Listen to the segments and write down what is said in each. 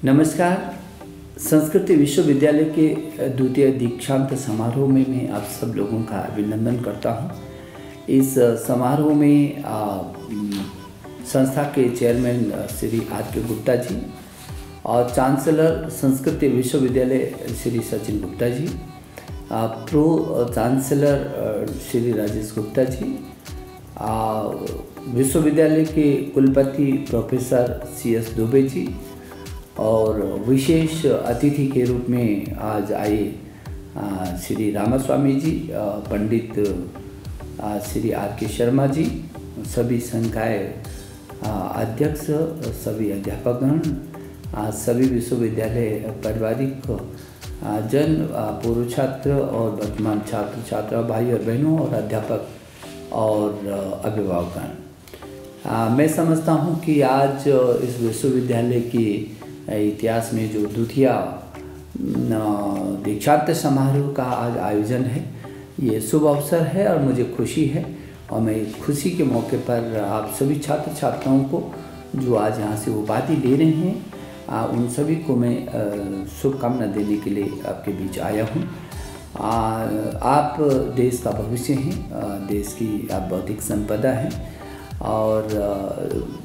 नमस्कार। संस्कृति विश्वविद्यालय के द्वितीय दीक्षांत समारोह में मैं आप सब लोगों का अभिनंदन करता हूं। इस समारोह में संस्था के चेयरमैन श्री आर.के. गुप्ता जी और चांसलर संस्कृति विश्वविद्यालय श्री सचिन गुप्ता जी, प्रो चांसलर श्री राजेश गुप्ता जी, विश्वविद्यालय के कुलपति प्रोफेसर C.S. दुबे जी और विशेष अतिथि के रूप में आज आए श्री रामास्वामी जी, पंडित श्री R.K. शर्मा जी, सभी संकाय अध्यक्ष, सभी अध्यापकगण, सभी विश्वविद्यालय पारिवारिक जन, पूर्व छात्र और वर्तमान छात्र छात्रा भाई और बहनों और अध्यापक और अभिभावकगण। मैं समझता हूँ कि आज इस विश्वविद्यालय की इतिहास में जो द्वितीय दीक्षांत समारोह का आज आयोजन है, ये शुभ अवसर है और मुझे खुशी है। और मैं खुशी के मौके पर आप सभी छात्र छात्राओं को जो आज यहाँ से उपाधि ले रहे हैं, उन सभी को मैं शुभकामना देने के लिए आपके बीच आया हूँ। आप देश का भविष्य हैं, देश की आप बौद्धिक संपदा हैं और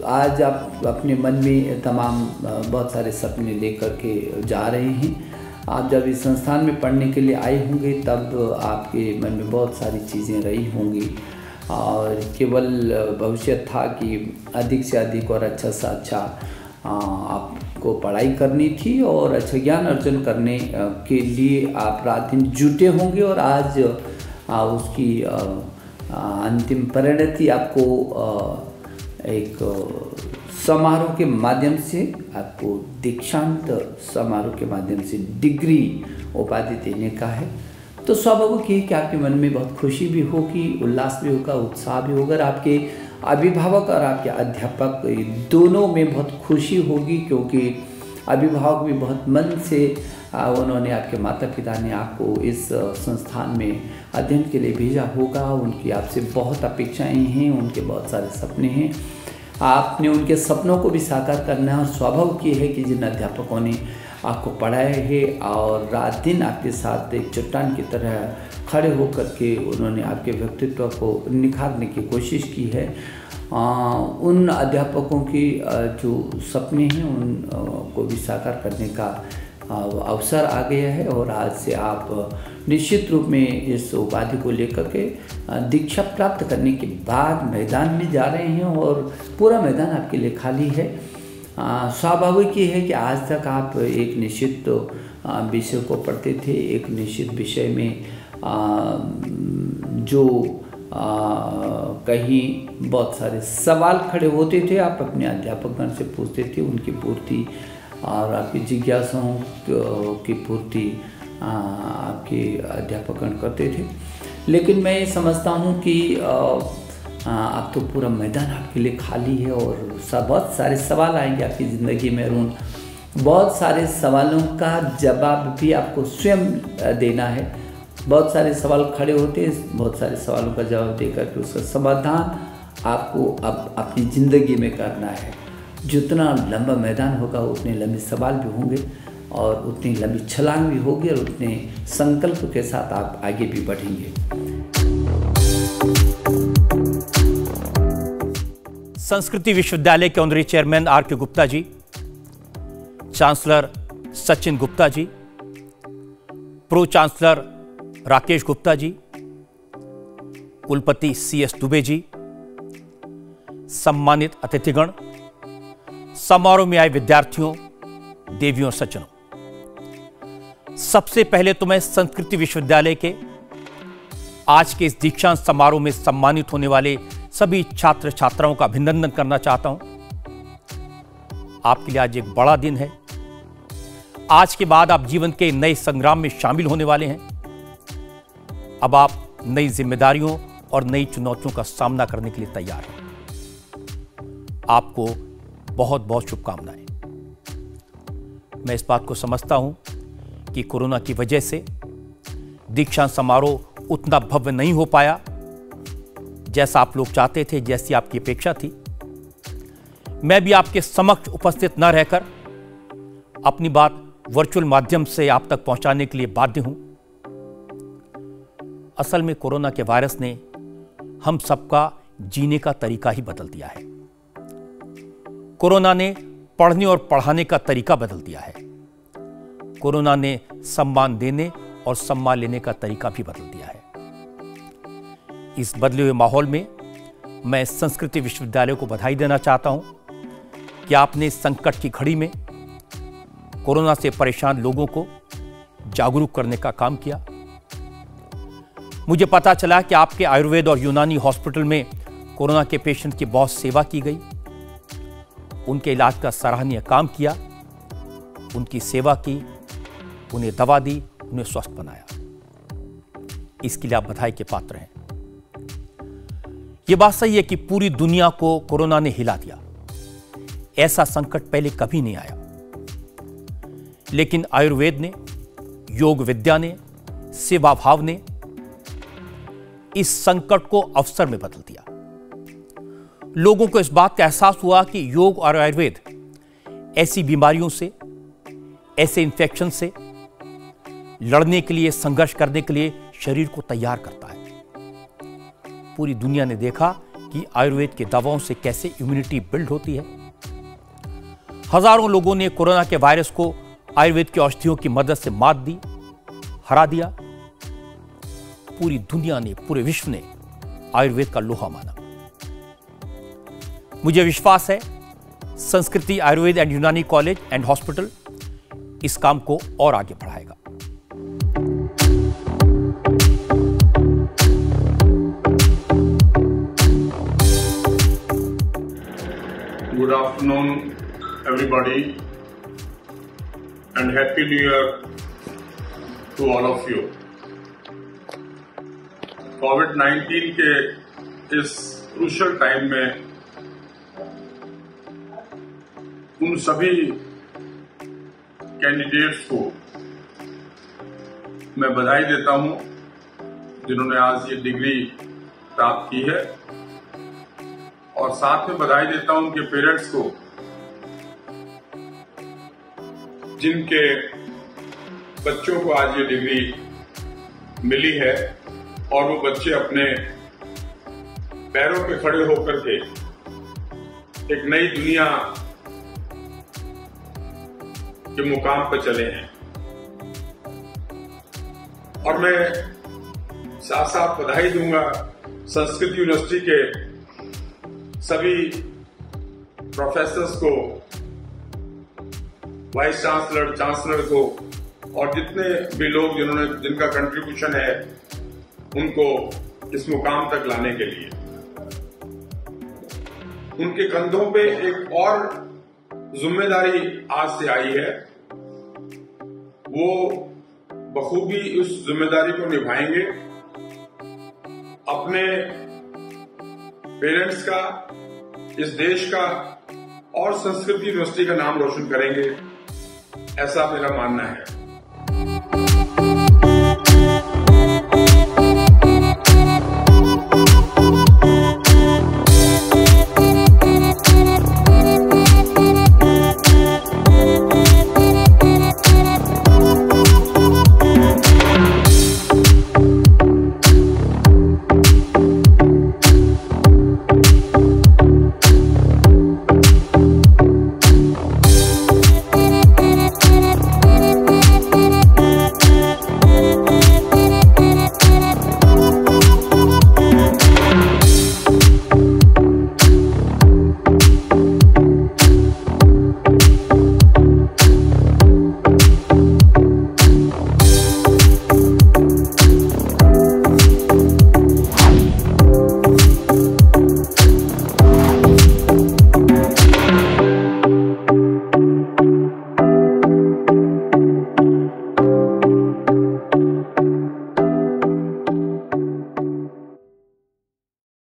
आज आप अपने मन में तमाम बहुत सारे सपने लेकर के जा रहे हैं। आप जब इस संस्थान में पढ़ने के लिए आए होंगे तब आपके मन में बहुत सारी चीज़ें रही होंगी और केवल भविष्य था कि अधिक से अधिक और अच्छा से अच्छा आपको पढ़ाई करनी थी और अच्छा ज्ञान अर्जन करने के लिए आप रात दिन जुटे होंगे और आज उसकी अंतिम परिणति आपको एक समारोह के माध्यम से, आपको दीक्षांत समारोह के माध्यम से डिग्री उपाधि देने का है। तो स्वाभाविक है कि आपके मन में बहुत खुशी भी होगी, उल्लास भी होगा, उत्साह भी होगा। आपके अभिभावक और आपके अध्यापक दोनों में बहुत खुशी होगी, क्योंकि अभिभावक भी बहुत मन से उन्होंने, आपके माता पिता ने आपको इस संस्थान में अध्ययन के लिए भेजा होगा। उनकी आपसे बहुत अपेक्षाएं हैं, उनके बहुत सारे सपने हैं। आपने उनके सपनों को भी साकार करना है और स्वाभाविक ये है कि जिन अध्यापकों ने आपको पढ़ाया है और रात दिन आपके साथ एक चट्टान की तरह खड़े होकर के उन्होंने आपके व्यक्तित्व को निखारने की कोशिश की है, उन अध्यापकों की जो सपने हैं उनको भी साकार करने का अवसर आ गया है। और आज से आप निश्चित रूप में इस उपाधि को लेकर के दीक्षा प्राप्त करने के बाद मैदान में जा रहे हैं और पूरा मैदान आपके लिए खाली है। स्वाभाविक ये है कि आज तक आप एक निश्चित विषय को पढ़ते थे, एक निश्चित विषय में जो कहीं बहुत सारे सवाल खड़े होते थे, आप अपने अध्यापकगण से पूछते थे, उनकी पूर्ति और आपकी जिज्ञासाओं की पूर्ति आपके अध्यापकगण करते थे। लेकिन मैं ये समझता हूँ कि अब तो पूरा मैदान आपके लिए खाली है और बहुत सारे सवाल आएंगे आपकी ज़िंदगी में और बहुत सारे सवालों का जवाब भी आपको स्वयं देना है। बहुत सारे सवाल खड़े होते हैं, बहुत सारे सवालों का जवाब देकर के उसका समाधान आपको अब अपनी ज़िंदगी में करना है। जितना लंबा मैदान होगा उतने लंबे सवाल भी होंगे और उतनी लंबी छलांग भी होगी और उतने संकल्प के साथ आप आगे भी बढ़ेंगे। संस्कृति विश्वविद्यालय के ऑनरी चेयरमैन आर के Gupta ji, chancellor Sachin Gupta ji, pro chancellor Rakesh Gupta ji, कुलपति CS दुबे जी, सम्मानित अतिथिगण, समारोह में आए विद्यार्थियों, देवियों और सज्जनों, सबसे पहले तो मैं संस्कृति विश्वविद्यालय के आज के इस दीक्षांत समारोह में सम्मानित होने वाले सभी छात्र छात्राओं का अभिनंदन करना चाहता हूं। आपके लिए आज एक बड़ा दिन है। आज के बाद आप जीवन के नए संग्राम में शामिल होने वाले हैं। अब आप नई जिम्मेदारियों और नई चुनौतियों का सामना करने के लिए तैयार हैं। आपको बहुत बहुत शुभकामनाएं। मैं इस बात को समझता हूं कि कोरोना की वजह से दीक्षांत समारोह उतना भव्य नहीं हो पाया जैसा आप लोग चाहते थे, जैसी आपकी अपेक्षा थी। मैं भी आपके समक्ष उपस्थित न रहकर अपनी बात वर्चुअल माध्यम से आप तक पहुंचाने के लिए बाध्य हूं। असल में कोरोना के वायरस ने हम सबका जीने का तरीका ही बदल दिया है। कोरोना ने पढ़ने और पढ़ाने का तरीका बदल दिया है। कोरोना ने सम्मान देने और सम्मान लेने का तरीका भी बदल दिया है। इस बदले हुए माहौल में मैं संस्कृति विश्वविद्यालय को बधाई देना चाहता हूं कि आपने इस संकट की घड़ी में कोरोना से परेशान लोगों को जागरूक करने का काम किया। मुझे पता चला कि आपके आयुर्वेद और यूनानी हॉस्पिटल में कोरोना के पेशेंट की बहुत सेवा की गई। उनके इलाज का सराहनीय काम किया, उनकी सेवा की, उन्हें दवा दी, उन्हें स्वस्थ बनाया। इसके लिए आप बधाई के पात्र हैं। यह बात सही है कि पूरी दुनिया को कोरोना ने हिला दिया। ऐसा संकट पहले कभी नहीं आया। लेकिन आयुर्वेद ने, योग विद्या ने, सेवा भाव ने इस संकट को अवसर में बदल दिया। लोगों को इस बात का एहसास हुआ कि योग और आयुर्वेद ऐसी बीमारियों से, ऐसे इन्फेक्शन से लड़ने के लिए, संघर्ष करने के लिए शरीर को तैयार करता है। पूरी दुनिया ने देखा कि आयुर्वेद की दवाओं से कैसे इम्यूनिटी बिल्ड होती है। हजारों लोगों ने कोरोना के वायरस को आयुर्वेद की औषधियों की मदद से मात दी, हरा दिया। पूरी दुनिया ने, पूरे विश्व ने आयुर्वेद का लोहा माना। मुझे विश्वास है संस्कृति आयुर्वेद एंड यूनानी कॉलेज एंड हॉस्पिटल इस काम को और आगे बढ़ाएगा। Good afternoon, everybody, and Happy New Year to all of you. कोविड-19 के इस क्रूशियल टाइम में उन सभी कैंडिडेट्स को मैं बधाई देता हूं जिन्होंने आज ये डिग्री प्राप्त की है, और साथ में बधाई देता हूं उनके पेरेंट्स को जिनके बच्चों को आज ये डिग्री मिली है और वो बच्चे अपने पैरों पे खड़े होकर के एक नई दुनिया के मुकाम पर चले हैं। और मैं साथ साथ बधाई दूंगा संस्कृत यूनिवर्सिटी के सभी प्रोफेसर्स को, वाइस चांसलर, चांसलर को, और जितने भी लोग जिनका कंट्रीब्यूशन है उनको इस मुकाम तक लाने के लिए। उनके कंधों पे एक और जिम्मेदारी आज से आई है। वो बखूबी उस जिम्मेदारी को निभाएंगे, अपने पेरेंट्स का, इस देश का और संस्कृत यूनिवर्सिटी का नाम रोशन करेंगे, ऐसा मेरा मानना है।